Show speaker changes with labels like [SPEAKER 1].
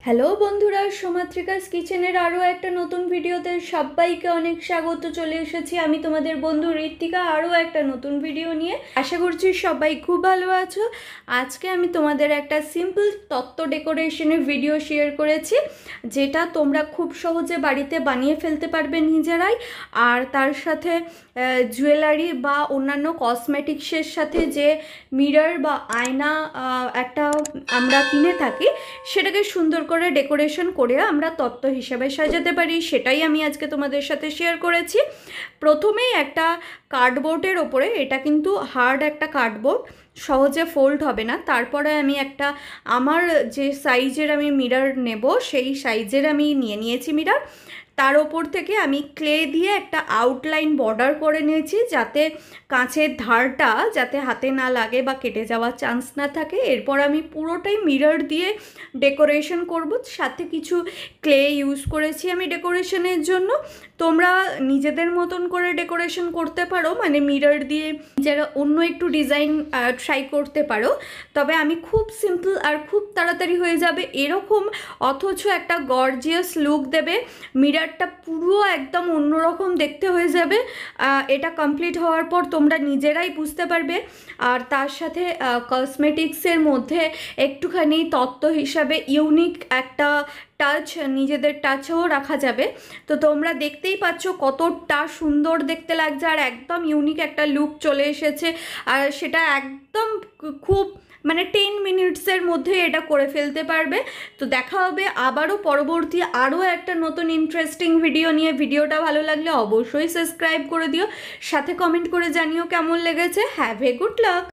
[SPEAKER 1] Hello বন্ধুরা, সমাত্রিকাস কিচেনের আরও একটা নতুন ভিডিওতে সবাইকে অনেক স্বাগত। চলে এসেছি আমি তোমাদের বন্ধু ঋত্বিকা আরও একটা নতুন ভিডিও নিয়ে। আশা করছি সবাই খুব ভালো আছো। আজকে আমি তোমাদের একটা সিম্পল তত্ত্ব ডেকোরেশনের ভিডিও শেয়ার করেছি, যেটা তোমরা খুব সহজে বাড়িতে বানিয়ে ফেলতে পারবে নিজেরাই। আর তার সাথে জুয়েলারি বা অন্যান্য কসমেটিক্সের সাথে যে মিরর বা আয়না একটা আমরা কিনে থাকি, সেটাকে সুন্দর করে ডেকোরেশন করে আমরা তত্ত্ব হিসাবে সাজাতে পারি, সেটাই আমি আজকে তোমাদের সাথে শেয়ার করেছি। প্রথমেই একটা কার্ডবোর্ডের ওপরে, এটা কিন্তু হার্ড একটা কার্ডবোর্ড, সহজে ফোল্ড হবে না। তারপরে আমি একটা আমার যে সাইজের আমি মিরর নেব সেই সাইজের আমি নিয়েছি মিরর। তার ওপর থেকে আমি ক্লে দিয়ে একটা আউটলাইন বর্ডার করে নিয়েছি, যাতে কাঁচের ধারটা যাতে হাতে না লাগে বা কেটে যাওয়ার চান্স না থাকে। এরপর আমি পুরোটাই মিরর দিয়ে ডেকোরেশন করব, সাথে কিছু ক্লে ইউজ করেছি আমি ডেকোরেশনের জন্য। তোমরা নিজেদের মতন করে ডেকোরেশন করতে পারো, মানে মিরর দিয়ে যারা অন্য একটু ডিজাইন ট্রাই করতে পারো। তবে আমি খুব সিম্পল আর খুব তাড়াতাড়ি হয়ে যাবে এরকম, অথচ একটা গর্জিয়াস লুক দেবে, মিররটা পুরো একদম অন্যরকম দেখতে হয়ে যাবে। এটা কমপ্লিট হওয়ার পর তোমরা নিজেরাই বুঝতে পারবে। আর তার সাথে কসমেটিক্সের মধ্যে একটুখানি তত্ত্ব হিসাবে ইউনিক একটা টাচ, নিজেদের টাচও রাখা যাবে। তো তোমরা দেখতেই পাচ্ছ কতটা সুন্দর দেখতে লাগছে, আর একদম ইউনিক একটা লুক চলে এসেছে। আর সেটা একদম খুব মানে 10 মিনিটসের মধ্যে এটা করে ফেলতে পারবে। তো দেখা হবে আবারও পরবর্তী আরও একটা নতুন ইন্টারেস্টিং ভিডিও নিয়ে। ভিডিওটা ভালো লাগলে অবশ্যই সাবস্ক্রাইব করে দিও, সাথে কমেন্ট করে জানিও কেমন লেগেছে। Have a good luck.